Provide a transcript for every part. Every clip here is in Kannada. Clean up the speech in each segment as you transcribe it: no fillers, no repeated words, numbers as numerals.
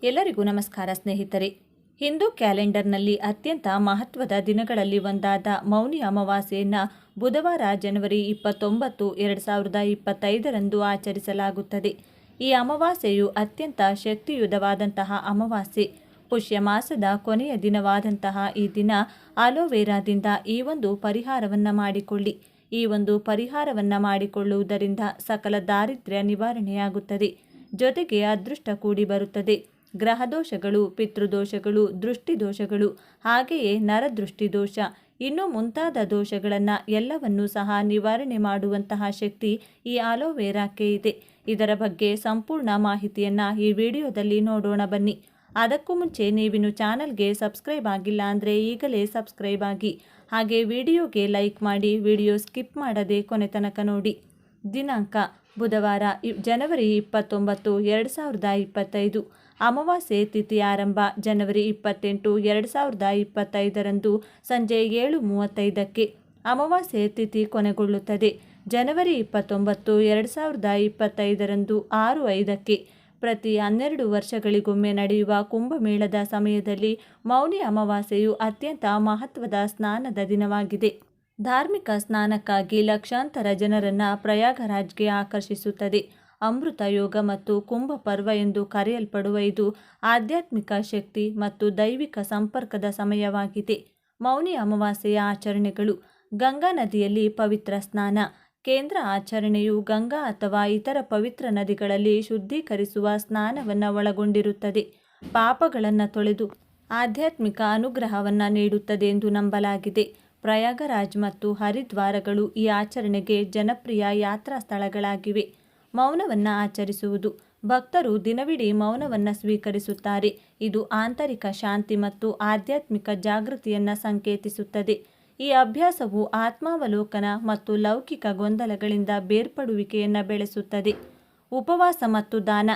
ಎಲ್ಲರಿಗೂ ನಮಸ್ಕಾರ ಸ್ನೇಹಿತರೆ. ಹಿಂದೂ ಕ್ಯಾಲೆಂಡರ್ನಲ್ಲಿ ಅತ್ಯಂತ ಮಹತ್ವದ ದಿನಗಳಲ್ಲಿ ಒಂದಾದ ಮೌನಿ ಅಮಾವಾಸ್ಯೆಯನ್ನು ಬುಧವಾರ ಜನವರಿ 29, 2025 ಆಚರಿಸಲಾಗುತ್ತದೆ. ಈ ಅಮಾವಾಸ್ಯೆಯು ಅತ್ಯಂತ ಶಕ್ತಿಯುತವಾದಂತಹ ಅಮಾವಾಸ್ಯೆ. ಪುಷ್ಯ ಮಾಸದ ಕೊನೆಯ ದಿನವಾದಂತಹ ಈ ದಿನ ಅಲೋವೆರಾದಿಂದ ಈ ಒಂದು ಪರಿಹಾರವನ್ನು ಮಾಡಿಕೊಳ್ಳಿ. ಈ ಒಂದು ಪರಿಹಾರವನ್ನು ಮಾಡಿಕೊಳ್ಳುವುದರಿಂದ ಸಕಲ ದಾರಿದ್ರ್ಯ ನಿವಾರಣೆಯಾಗುತ್ತದೆ. ಜೊತೆಗೆ ಅದೃಷ್ಟ ಕೂಡಿ ಬರುತ್ತದೆ. ಗ್ರಹದೋಷಗಳು, ಪಿತೃದೋಷಗಳು, ದೃಷ್ಟಿದೋಷಗಳು, ಹಾಗೆಯೇ ನರದೃಷ್ಟಿ ದೋಷ, ಇನ್ನೂ ಮುಂತಾದ ದೋಷಗಳನ್ನು ಎಲ್ಲವನ್ನೂ ಸಹ ನಿವಾರಣೆ ಮಾಡುವಂತಹ ಶಕ್ತಿ ಈ ಅಲೋವೆರಾಕ್ಕೆ ಇದೆ. ಇದರ ಬಗ್ಗೆ ಸಂಪೂರ್ಣ ಮಾಹಿತಿಯನ್ನು ಈ ವಿಡಿಯೋದಲ್ಲಿ ನೋಡೋಣ ಬನ್ನಿ. ಅದಕ್ಕೂ ಮುಂಚೆ ನೀವಿನ್ನು ಚಾನಲ್ಗೆ ಸಬ್ಸ್ಕ್ರೈಬ್ ಆಗಿಲ್ಲ ಅಂದರೆ ಈಗಲೇ ಸಬ್ಸ್ಕ್ರೈಬ್ ಆಗಿ, ಹಾಗೆ ವಿಡಿಯೋಗೆ ಲೈಕ್ ಮಾಡಿ, ವಿಡಿಯೋ ಸ್ಕಿಪ್ ಮಾಡದೆ ಕೊನೆ ತನಕ ನೋಡಿ. ದಿನಾಂಕ ಬುಧವಾರ ಜನವರಿ 29, 2025. ಅಮಾವಾಸ್ಯೆ ತಿಥಿ ಆರಂಭ ಜನವರಿ 28, 2025 ಸಂಜೆ 7:35ಕ್ಕೆ. ಅಮಾವಾಸ್ಯೆ ತಿಥಿ ಕೊನೆಗೊಳ್ಳುತ್ತದೆ ಜನವರಿ 29, 2025 6:05ಕ್ಕೆ. ಪ್ರತಿ 12 ವರ್ಷಗಳಿಗೊಮ್ಮೆ ನಡೆಯುವ ಕುಂಭಮೇಳದ ಸಮಯದಲ್ಲಿ ಮೌನಿ ಅಮಾವಾಸ್ಯೆಯು ಅತ್ಯಂತ ಮಹತ್ವದ ಸ್ನಾನದ ದಿನವಾಗಿದೆ. ಧಾರ್ಮಿಕ ಸ್ನಾನಕ್ಕಾಗಿ ಲಕ್ಷಾಂತರ ಜನರನ್ನು ಪ್ರಯಾಗರಾಜ್ಗೆ ಆಕರ್ಷಿಸುತ್ತದೆ. ಅಮೃತ ಯೋಗ ಮತ್ತು ಕುಂಭ ಪರ್ವ ಎಂದು ಕರೆಯಲ್ಪಡುವ ಇದು ಆಧ್ಯಾತ್ಮಿಕ ಶಕ್ತಿ ಮತ್ತು ದೈವಿಕ ಸಂಪರ್ಕದ ಸಮಯವಾಗಿದೆ. ಮೌನಿ ಅಮಾವಾಸ್ಯೆಯ ಆಚರಣೆಗಳು: ಗಂಗಾ ನದಿಯಲ್ಲಿ ಪವಿತ್ರ ಸ್ನಾನ. ಕೇಂದ್ರ ಆಚರಣೆಯು ಗಂಗಾ ಅಥವಾ ಇತರ ಪವಿತ್ರ ನದಿಗಳಲ್ಲಿ ಶುದ್ಧೀಕರಿಸುವ ಸ್ನಾನವನ್ನು ಒಳಗೊಂಡಿರುತ್ತದೆ. ಪಾಪಗಳನ್ನು ತೊಳೆದು ಆಧ್ಯಾತ್ಮಿಕ ಅನುಗ್ರಹವನ್ನು ನೀಡುತ್ತದೆ ಎಂದು ನಂಬಲಾಗಿದೆ. ಪ್ರಯಾಗರಾಜ್ ಮತ್ತು ಹರಿದ್ವಾರಗಳು ಈ ಆಚರಣೆಗೆ ಜನಪ್ರಿಯ ಯಾತ್ರಾ ಸ್ಥಳಗಳಾಗಿವೆ. ಮೌನವನ್ನು ಆಚರಿಸುವುದು: ಭಕ್ತರು ದಿನವಿಡೀ ಮೌನವನ್ನು ಸ್ವೀಕರಿಸುತ್ತಾರೆ. ಇದು ಆಂತರಿಕ ಶಾಂತಿ ಮತ್ತು ಆಧ್ಯಾತ್ಮಿಕ ಜಾಗೃತಿಯನ್ನು ಸಂಕೇತಿಸುತ್ತದೆ. ಈ ಅಭ್ಯಾಸವು ಆತ್ಮಾವಲೋಕನ ಮತ್ತು ಲೌಕಿಕ ಗೊಂದಲಗಳಿಂದ ಬೇರ್ಪಡುವಿಕೆಯನ್ನು ಬೆಳೆಸುತ್ತದೆ. ಉಪವಾಸ ಮತ್ತು ದಾನ: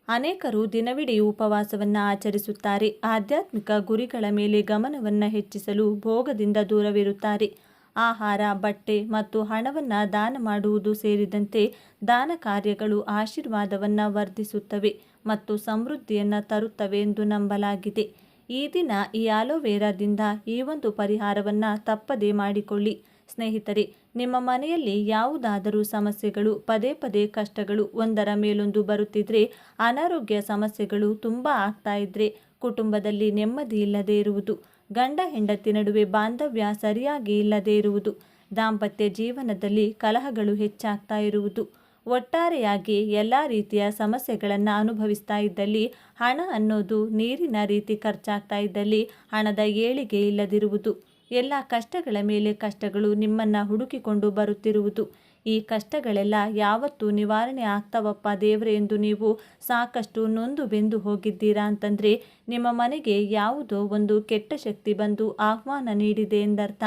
ಅನೇಕರು ದಿನವಿಡೀ ಉಪವಾಸವನ್ನು ಆಚರಿಸುತ್ತಾರೆ. ಆಧ್ಯಾತ್ಮಿಕ ಗುರಿಗಳ ಮೇಲೆ ಗಮನವನ್ನು ಹೆಚ್ಚಿಸಲು ಭೋಗದಿಂದ ದೂರವಿರುತ್ತಾರೆ. ಆಹಾರ, ಬಟ್ಟೆ ಮತ್ತು ಹಣವನ್ನು ದಾನ ಮಾಡುವುದು ಸೇರಿದಂತೆ ದಾನ ಕಾರ್ಯಗಳು ಆಶೀರ್ವಾದವನ್ನು ವರ್ಧಿಸುತ್ತವೆ ಮತ್ತು ಸಮೃದ್ಧಿಯನ್ನು ತರುತ್ತವೆ ಎಂದು ನಂಬಲಾಗಿದೆ. ಈ ದಿನ ಈ ಅಲೋವೆರಾದಿಂದ ಈ ಒಂದು ಪರಿಹಾರವನ್ನು ತಪ್ಪದೇ ಮಾಡಿಕೊಳ್ಳಿ. ಸ್ನೇಹಿತರೆ, ನಿಮ್ಮ ಮನೆಯಲ್ಲಿ ಯಾವುದಾದರೂ ಸಮಸ್ಯೆಗಳು, ಪದೇ ಪದೇ ಕಷ್ಟಗಳು ಒಂದರ ಮೇಲೊಂದು ಬರುತ್ತಿದ್ರೆ, ಅನಾರೋಗ್ಯ ಸಮಸ್ಯೆಗಳು ತುಂಬ ಆಗ್ತಾ ಇದ್ರೆ, ಕುಟುಂಬದಲ್ಲಿ ನೆಮ್ಮದಿ ಇಲ್ಲದೆ ಇರುವುದು, ಗಂಡ ಹೆಂಡತಿ ನಡುವೆ ಬಾಂಧವ್ಯ ಸರಿಯಾಗಿ ಇಲ್ಲದೆ ಇರುವುದು, ದಾಂಪತ್ಯ ಜೀವನದಲ್ಲಿ ಕಲಹಗಳು ಹೆಚ್ಚಾಗ್ತಾ ಇರುವುದು, ಒಟ್ಟಾರೆಯಾಗಿ ಎಲ್ಲ ರೀತಿಯ ಸಮಸ್ಯೆಗಳನ್ನು ಅನುಭವಿಸ್ತಾ ಇದ್ದಲ್ಲಿ, ಹಣ ಅನ್ನೋದು ನೀರಿನ ರೀತಿ ಖರ್ಚಾಗ್ತಾ ಇದ್ದಲ್ಲಿ, ಹಣದ ಏಳಿಗೆ ಇಲ್ಲದಿರುವುದು, ಎಲ್ಲ ಕಷ್ಟಗಳ ಮೇಲೆ ಕಷ್ಟಗಳು ನಿಮ್ಮನ್ನು ಹುಡುಕಿಕೊಂಡು ಬರುತ್ತಿರುವುದು, ಈ ಕಷ್ಟಗಳೆಲ್ಲ ಯಾವತ್ತೂ ನಿವಾರಣೆ ಆಗ್ತಾವಪ್ಪ ದೇವರೇ ಎಂದು ನೀವು ಸಾಕಷ್ಟು ನೊಂದು ಬೆಂದು ಹೋಗಿದ್ದೀರಾ ಅಂತಂದರೆ ನಿಮ್ಮ ಮನೆಗೆ ಯಾವುದೋ ಒಂದು ಕೆಟ್ಟ ಶಕ್ತಿ ಬಂದು ಆಹ್ವಾನ ನೀಡಿದೆ ಎಂದರ್ಥ.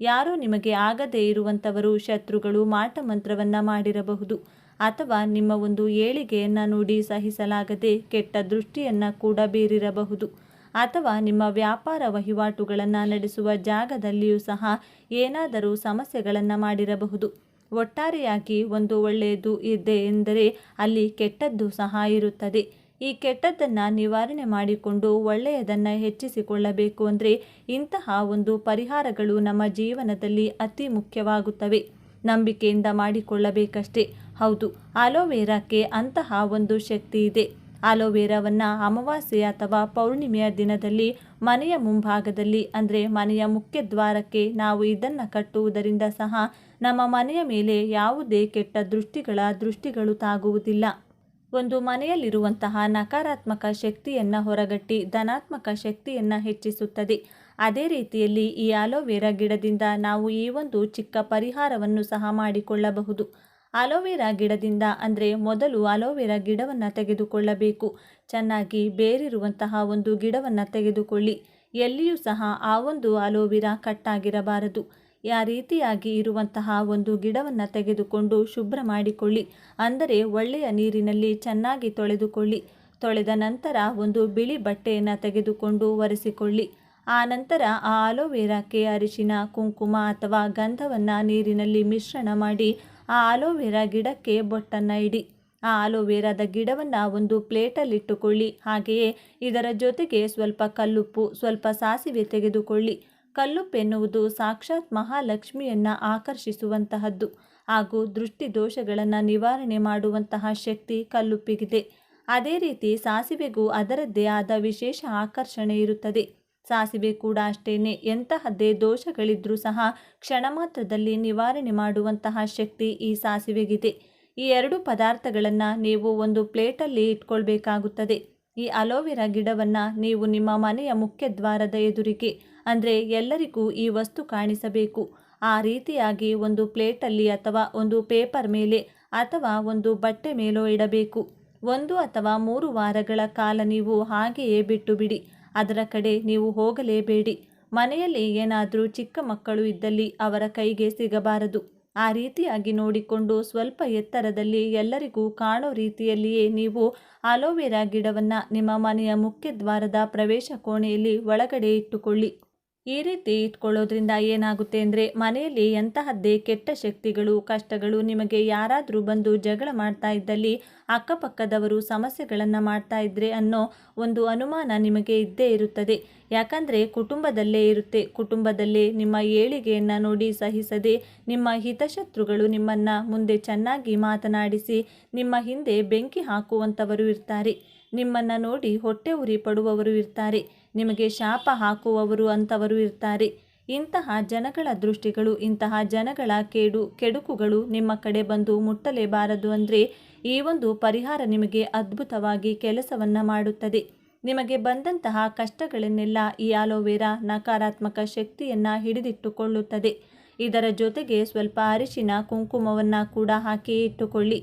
ಯಾರೋ ನಿಮಗೆ ಆಗದೇ ಇರುವಂಥವರು, ಶತ್ರುಗಳು ಮಾಟಮಂತ್ರವನ್ನು ಮಾಡಿರಬಹುದು, ಅಥವಾ ನಿಮ್ಮ ಒಂದು ಏಳಿಗೆಯನ್ನು ನೋಡಿ ಸಹಿಸಲಾಗದೆ ಕೆಟ್ಟ ದೃಷ್ಟಿಯನ್ನು ಕೂಡ ಬೀರಿರಬಹುದು, ಅಥವಾ ನಿಮ್ಮ ವ್ಯಾಪಾರ ವಹಿವಾಟುಗಳನ್ನು ನಡೆಸುವ ಜಾಗದಲ್ಲಿಯೂ ಸಹ ಏನಾದರೂ ಸಮಸ್ಯೆಗಳನ್ನು ಮಾಡಿರಬಹುದು. ಒಟ್ಟಾರೆಯಾಗಿ ಒಂದು ಒಳ್ಳೆಯದು ಇದೆ ಎಂದರೆ ಅಲ್ಲಿ ಕೆಟ್ಟದ್ದು ಸಹ ಇರುತ್ತದೆ. ಈ ಕೆಟ್ಟದ್ದನ್ನು ನಿವಾರಣೆ ಮಾಡಿಕೊಂಡು ಒಳ್ಳೆಯದನ್ನು ಹೆಚ್ಚಿಸಿಕೊಳ್ಳಬೇಕು ಅಂದರೆ ಇಂತಹ ಒಂದು ಪರಿಹಾರಗಳು ನಮ್ಮ ಜೀವನದಲ್ಲಿ ಅತಿ ಮುಖ್ಯವಾಗುತ್ತವೆ. ನಂಬಿಕೆಯಿಂದ ಮಾಡಿಕೊಳ್ಳಬೇಕಷ್ಟೇ. ಹೌದು, ಅಲೋವೆರಾಕ್ಕೆ ಅಂತಹ ಒಂದು ಶಕ್ತಿ ಇದೆ. ಅಲೋವೆರಾವನ್ನು ಅಮಾವಾಸ್ಯೆ ಅಥವಾ ಪೌರ್ಣಿಮೆಯ ದಿನದಲ್ಲಿ ಮನೆಯ ಮುಂಭಾಗದಲ್ಲಿ, ಅಂದರೆ ಮನೆಯ ಮುಖ್ಯ ದ್ವಾರಕ್ಕೆ ನಾವು ಇದನ್ನು ಕಟ್ಟುವುದರಿಂದ ಸಹ ನಮ್ಮ ಮನೆಯ ಮೇಲೆ ಯಾವುದೇ ಕೆಟ್ಟ ದೃಷ್ಟಿಗಳು ತಾಗುವುದಿಲ್ಲ. ಒಂದು ಮನೆಯಲ್ಲಿರುವಂತಹ ನಕಾರಾತ್ಮಕ ಶಕ್ತಿಯನ್ನು ಹೊರಗಟ್ಟಿ ಧನಾತ್ಮಕ ಶಕ್ತಿಯನ್ನು ಹೆಚ್ಚಿಸುತ್ತದೆ. ಅದೇ ರೀತಿಯಲ್ಲಿ ಈ ಅಲೋವೆರಾ ಗಿಡದಿಂದ ನಾವು ಈ ಒಂದು ಚಿಕ್ಕ ಪರಿಹಾರವನ್ನು ಸಹ ಮಾಡಿಕೊಳ್ಳಬಹುದು. ಅಲೋವೆರಾ ಗಿಡದಿಂದ ಅಂದರೆ ಮೊದಲು ಅಲೋವೆರಾ ಗಿಡವನ್ನು ತೆಗೆದುಕೊಳ್ಳಬೇಕು. ಚೆನ್ನಾಗಿ ಬೇರಿರುವಂತಹ ಒಂದು ಗಿಡವನ್ನು ತೆಗೆದುಕೊಳ್ಳಿ. ಎಲ್ಲಿಯೂ ಸಹ ಆ ಒಂದು ಅಲೋವೆರಾ ಕಟ್ಟಾಗಿರಬಾರದು. ಆ ರೀತಿಯಾಗಿ ಇರುವಂತಹ ಒಂದು ಗಿಡವನ್ನು ತೆಗೆದುಕೊಂಡು ಶುಭ್ರ ಮಾಡಿಕೊಳ್ಳಿ. ಅಂದರೆ ಒಳ್ಳೆಯ ನೀರಿನಲ್ಲಿ ಚೆನ್ನಾಗಿ ತೊಳೆದುಕೊಳ್ಳಿ. ತೊಳೆದ ನಂತರ ಒಂದು ಬಿಳಿ ಬಟ್ಟೆಯನ್ನು ತೆಗೆದುಕೊಂಡು ಒರೆಸಿಕೊಳ್ಳಿ. ಆ ನಂತರ ಆ ಅಲೋವೆರಾಕ್ಕೆ ಅರಿಶಿನ, ಕುಂಕುಮ ಅಥವಾ ಗಂಧವನ್ನು ನೀರಿನಲ್ಲಿ ಮಿಶ್ರಣ ಮಾಡಿ ಆ ಅಲೋವೆರಾ ಗಿಡಕ್ಕೆ ಬೊಟ್ಟನ್ನು ಇಡಿ. ಆ ಅಲೋವೆರಾದ ಗಿಡವನ್ನು ಒಂದು ಪ್ಲೇಟಲ್ಲಿಟ್ಟುಕೊಳ್ಳಿ. ಹಾಗೆಯೇ ಇದರ ಜೊತೆಗೆ ಸ್ವಲ್ಪ ಕಲ್ಲುಪ್ಪು, ಸ್ವಲ್ಪ ಸಾಸಿವೆ ತೆಗೆದುಕೊಳ್ಳಿ. ಕಲ್ಲುಪ್ಪು ಎನ್ನುವುದು ಸಾಕ್ಷಾತ್ ಮಹಾಲಕ್ಷ್ಮಿಯನ್ನು ಆಕರ್ಷಿಸುವಂತಹದ್ದು ಹಾಗೂ ದೃಷ್ಟಿ ದೋಷಗಳನ್ನು ನಿವಾರಣೆ ಮಾಡುವಂತಹ ಶಕ್ತಿ ಕಲ್ಲುಪ್ಪಿಗಿದೆ. ಅದೇ ರೀತಿ ಸಾಸಿವೆಗೂ ಅದರದ್ದೇ ಆದ ವಿಶೇಷ ಆಕರ್ಷಣೆ ಇರುತ್ತದೆ. ಸಾಸಿವೆ ಕೂಡ ಅಷ್ಟೇನೆ, ಎಂತಹದ್ದೇ ದೋಷಗಳಿದ್ರೂ ಸಹ ಕ್ಷಣ ಮಾತ್ರದಲ್ಲಿ ನಿವಾರಣೆ ಮಾಡುವಂತಹ ಶಕ್ತಿ ಈ ಸಾಸಿವೆಗಿದೆ. ಈ ಎರಡು ಪದಾರ್ಥಗಳನ್ನು ನೀವು ಒಂದು ಪ್ಲೇಟಲ್ಲಿ ಇಟ್ಕೊಳ್ಬೇಕಾಗುತ್ತದೆ. ಈ ಅಲೋವೆರಾ ಗಿಡವನ್ನು ನೀವು ನಿಮ್ಮ ಮನೆಯ ಮುಖ್ಯ ದ್ವಾರದ ಎದುರಿಗೆ, ಅಂದರೆ ಎಲ್ಲರಿಗೂ ಈ ವಸ್ತು ಕಾಣಿಸಬೇಕು, ಆ ರೀತಿಯಾಗಿ ಒಂದು ಪ್ಲೇಟಲ್ಲಿ ಅಥವಾ ಒಂದು ಪೇಪರ್ ಮೇಲೆ ಅಥವಾ ಒಂದು ಬಟ್ಟೆ ಮೇಲೋ ಇಡಬೇಕು. 1 ಅಥವಾ 3 ವಾರಗಳ ಕಾಲ ನೀವು ಹಾಗೆಯೇ ಬಿಟ್ಟು ಬಿಡಿ. ಅದರ ಕಡೆ ನೀವು ಹೋಗಲೇಬೇಡಿ. ಮನೆಯಲ್ಲಿ ಏನಾದರೂ ಚಿಕ್ಕ ಮಕ್ಕಳು ಇದ್ದಲ್ಲಿ ಅವರ ಕೈಗೆ ಸಿಗಬಾರದು. ಆ ರೀತಿಯಾಗಿ ನೋಡಿಕೊಂಡು ಸ್ವಲ್ಪ ಎತ್ತರದಲ್ಲಿ ಎಲ್ಲರಿಗೂ ಕಾಣೋ ರೀತಿಯಲ್ಲಿಯೇ ನೀವು ಅಲೋವೆರಾ ಗಿಡವನ್ನು ನಿಮ್ಮ ಮನೆಯ ಮುಖ್ಯ ದ್ವಾರದ ಪ್ರವೇಶ ಕೋಣೆಯಲ್ಲಿ ಒಳಗಡೆ ಇಟ್ಟುಕೊಳ್ಳಿ. ಈ ರೀತಿ ಇಟ್ಕೊಳ್ಳೋದ್ರಿಂದ ಏನಾಗುತ್ತೆ ಅಂದರೆ, ಮನೆಯಲ್ಲಿ ಎಂತಹದ್ದೇ ಕೆಟ್ಟ ಶಕ್ತಿಗಳು, ಕಷ್ಟಗಳು, ನಿಮಗೆ ಯಾರಾದರೂ ಬಂದು ಜಗಳ ಮಾಡ್ತಾ ಇದ್ದಲ್ಲಿ, ಅಕ್ಕಪಕ್ಕದವರು ಸಮಸ್ಯೆಗಳನ್ನು ಮಾಡ್ತಾ ಇದ್ರೆ ಅನ್ನೋ ಒಂದು ಅನುಮಾನ ನಿಮಗೆ ಇದ್ದೇ ಇರುತ್ತದೆ. ಯಾಕಂದರೆ ಕುಟುಂಬದಲ್ಲೇ ಇರುತ್ತೆ. ಕುಟುಂಬದಲ್ಲೇ ನಿಮ್ಮ ಏಳಿಗೆಯನ್ನು ನೋಡಿ ಸಹಿಸದೆ ನಿಮ್ಮ ಹಿತಶತ್ರುಗಳು ನಿಮ್ಮನ್ನು ಮುಂದೆ ಚೆನ್ನಾಗಿ ಮಾತನಾಡಿಸಿ ನಿಮ್ಮ ಹಿಂದೆ ಬೆಂಕಿ ಹಾಕುವಂಥವರು ಇರ್ತಾರೆ. ನಿಮ್ಮನ್ನು ನೋಡಿ ಹೊಟ್ಟೆ ಉರಿ ಪಡುವವರು ಇರ್ತಾರೆ. ನಿಮಗೆ ಶಾಪ ಹಾಕುವವರು ಅಂಥವರು ಇರ್ತಾರೆ. ಇಂತಹ ಜನಗಳ ದೃಷ್ಟಿಗಳು, ಇಂತಹ ಜನಗಳ ಕೆಡುಕುಗಳು ನಿಮ್ಮ ಕಡೆ ಬಂದು ಮುಟ್ಟಲೇಬಾರದು ಅಂದರೆ ಈ ಒಂದು ಪರಿಹಾರ ನಿಮಗೆ ಅದ್ಭುತವಾಗಿ ಕೆಲಸವನ್ನು ಮಾಡುತ್ತದೆ. ನಿಮಗೆ ಬಂದಂತಹ ಕಷ್ಟಗಳನ್ನೆಲ್ಲ ಈ ಅಲೋವೆರಾ ನಕಾರಾತ್ಮಕ ಶಕ್ತಿಯನ್ನು ಹಿಡಿದಿಟ್ಟುಕೊಳ್ಳುತ್ತದೆ. ಇದರ ಜೊತೆಗೆ ಸ್ವಲ್ಪ ಅರಿಶಿನ, ಕುಂಕುಮವನ್ನು ಕೂಡ ಹಾಕಿ ಇಟ್ಟುಕೊಳ್ಳಿ.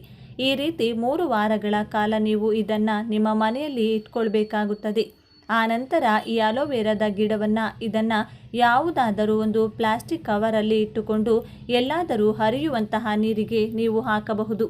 ಈ ರೀತಿ 3 ವಾರಗಳ ಕಾಲ ನೀವು ಇದನ್ನು ನಿಮ್ಮ ಮನೆಯಲ್ಲಿ ಇಟ್ಕೊಳ್ಬೇಕಾಗುತ್ತದೆ. ಆನಂತರ ಈ ಅಲೋವೆರಾದ ಗಿಡವನ್ನು ಇದನ್ನು ಯಾವುದಾದರೂ ಒಂದು ಪ್ಲಾಸ್ಟಿಕ್ ಕವರಲ್ಲಿ ಇಟ್ಟುಕೊಂಡು ಎಲ್ಲಾದರೂ ಹರಿಯುವಂತಹ ನೀರಿಗೆ ನೀವು ಹಾಕಬಹುದು.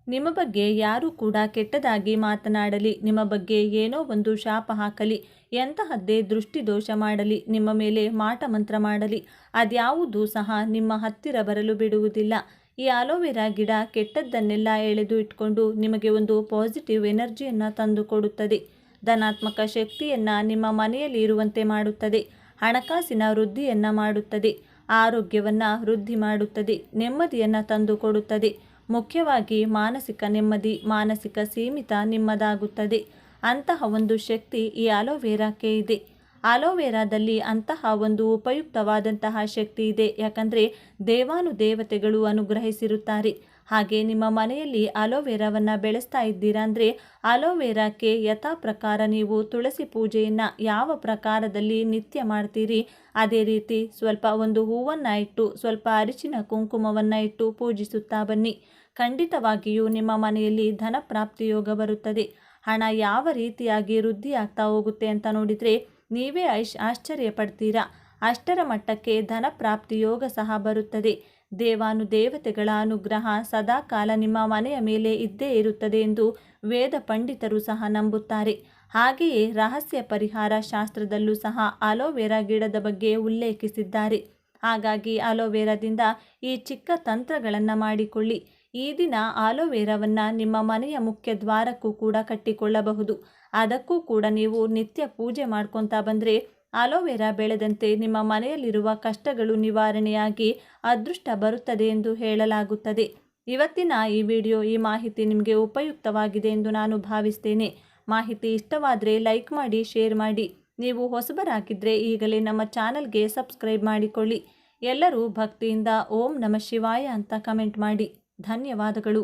ನಿಮ್ಮ ಬಗ್ಗೆ ಯಾರೂ ಕೂಡ ಕೆಟ್ಟದಾಗಿ ಮಾತನಾಡಲಿ, ನಿಮ್ಮ ಬಗ್ಗೆ ಏನೋ ಒಂದು ಶಾಪ ಹಾಕಲಿ, ಎಂತಹದ್ದೇ ದೃಷ್ಟಿ ದೋಷ ಮಾಡಲಿ, ನಿಮ್ಮ ಮೇಲೆ ಮಾಟ ಮಂತ್ರ ಮಾಡಲಿ, ಅದ್ಯಾವುದೂ ಸಹ ನಿಮ್ಮ ಹತ್ತಿರ ಬರಲು ಬಿಡುವುದಿಲ್ಲ. ಈ ಅಲೋವೆರಾ ಗಿಡ ಕೆಟ್ಟದ್ದನ್ನೆಲ್ಲ ಎಳೆದು ಇಟ್ಕೊಂಡು ನಿಮಗೆ ಒಂದು ಪಾಸಿಟಿವ್ ಎನರ್ಜಿಯನ್ನು ತಂದು ಕೊಡುತ್ತದೆ. ಧನಾತ್ಮಕ ಶಕ್ತಿಯನ್ನು ನಿಮ್ಮ ಮನೆಯಲ್ಲಿ ಇರುವಂತೆ ಮಾಡುತ್ತದೆ. ಹಣಕಾಸಿನ ವೃದ್ಧಿಯನ್ನು ಮಾಡುತ್ತದೆ. ಆರೋಗ್ಯವನ್ನು ವೃದ್ಧಿ ಮಾಡುತ್ತದೆ. ನೆಮ್ಮದಿಯನ್ನು ತಂದು ಕೊಡುತ್ತದೆ. ಮುಖ್ಯವಾಗಿ ಮಾನಸಿಕ ನೆಮ್ಮದಿ, ಮಾನಸಿಕ ಸೀಮಿತ ನಿಮ್ಮದಾಗುತ್ತದೆ. ಅಂತಹ ಒಂದು ಶಕ್ತಿ ಈ ಅಲೋವೆರಾಕ್ಕೆ ಇದೆ. ಅಲೋವೆರಾದಲ್ಲಿ ಅಂತಹ ಒಂದು ಉಪಯುಕ್ತವಾದಂತಹ ಶಕ್ತಿ ಇದೆ. ಯಾಕಂದರೆ ದೇವಾನುದೇವತೆಗಳು ಅನುಗ್ರಹಿಸಿರುತ್ತಾರೆ. ಹಾಗೆ ನಿಮ್ಮ ಮನೆಯಲ್ಲಿ ಅಲೋವೆರಾವನ್ನು ಬೆಳೆಸ್ತಾ ಇದ್ದೀರಾ ಅಂದರೆ ಅಲೋವೆರಾಕ್ಕೆ ಯಥಾ ಪ್ರಕಾರ ನೀವು ತುಳಸಿ ಪೂಜೆಯನ್ನು ಯಾವ ಪ್ರಕಾರದಲ್ಲಿ ನಿತ್ಯ ಮಾಡ್ತೀರಿ ಅದೇ ರೀತಿ ಸ್ವಲ್ಪ ಒಂದು ಹೂವನ್ನು ಇಟ್ಟು, ಸ್ವಲ್ಪ ಅರಿಶಿನ ಕುಂಕುಮವನ್ನು ಇಟ್ಟು ಪೂಜಿಸುತ್ತಾ ಬನ್ನಿ. ಖಂಡಿತವಾಗಿಯೂ ನಿಮ್ಮ ಮನೆಯಲ್ಲಿ ಧನ ಪ್ರಾಪ್ತಿ ಯೋಗ ಬರುತ್ತದೆ. ಹಣ ಯಾವ ರೀತಿಯಾಗಿ ವೃದ್ಧಿ ಆಗ್ತಾ ಹೋಗುತ್ತೆ ಅಂತ ನೋಡಿದರೆ ನೀವೇ ಆಶ್ಚರ್ಯ ಪಡ್ತೀರಾ. ಅಷ್ಟರ ಮಟ್ಟಕ್ಕೆ ಧನ ಪ್ರಾಪ್ತಿ ಯೋಗ ಸಹ ಬರುತ್ತದೆ. ದೇವಾನುದೇವತೆಗಳ ಅನುಗ್ರಹ ಸದಾಕಾಲ ನಿಮ್ಮ ಮನೆಯ ಮೇಲೆ ಇದ್ದೇ ಇರುತ್ತದೆ ಎಂದು ವೇದ ಪಂಡಿತರು ಸಹ ನಂಬುತ್ತಾರೆ. ಹಾಗೆಯೇ ರಹಸ್ಯ ಪರಿಹಾರ ಶಾಸ್ತ್ರದಲ್ಲೂ ಸಹ ಅಲೋವೆರಾ ಗಿಡದ ಬಗ್ಗೆ ಉಲ್ಲೇಖಿಸಿದ್ದಾರೆ. ಹಾಗಾಗಿ ಅಲೋವೆರಾದಿಂದ ಈ ಚಿಕ್ಕ ತಂತ್ರಗಳನ್ನು ಮಾಡಿಕೊಳ್ಳಿ. ಈ ದಿನ ಅಲೋವೆರಾವನ್ನು ನಿಮ್ಮ ಮನೆಯ ಮುಖ್ಯ ದ್ವಾರಕ್ಕೂ ಕೂಡ ಕಟ್ಟಿಕೊಳ್ಳಬಹುದು. ಅದಕ್ಕೂ ಕೂಡ ನೀವು ನಿತ್ಯ ಪೂಜೆ ಮಾಡ್ಕೊತಾ ಬಂದರೆ ಅಲೋವೆರಾ ಬೆಳೆದಂತೆ ನಿಮ್ಮ ಮನೆಯಲ್ಲಿರುವ ಕಷ್ಟಗಳು ನಿವಾರಣೆಯಾಗಿ ಅದೃಷ್ಟ ಬರುತ್ತದೆ ಎಂದು ಹೇಳಲಾಗುತ್ತದೆ. ಇವತ್ತಿನ ಈ ವಿಡಿಯೋ, ಈ ಮಾಹಿತಿ ನಿಮಗೆ ಉಪಯುಕ್ತವಾಗಿದೆ ಎಂದು ನಾನು ಭಾವಿಸ್ತೇನೆ. ಮಾಹಿತಿ ಇಷ್ಟವಾದರೆ ಲೈಕ್ ಮಾಡಿ, ಶೇರ್ ಮಾಡಿ. ನೀವು ಹೊಸಬರಾಗಿದ್ದರೆ ಈಗಲೇ ನಮ್ಮ ಚಾನಲ್ಗೆ ಸಬ್ಸ್ಕ್ರೈಬ್ ಮಾಡಿಕೊಳ್ಳಿ. ಎಲ್ಲರೂ ಭಕ್ತಿಯಿಂದ ಓಂ ನಮಃ ಶಿವಾಯ ಅಂತ ಕಮೆಂಟ್ ಮಾಡಿ. ಧನ್ಯವಾದಗಳು.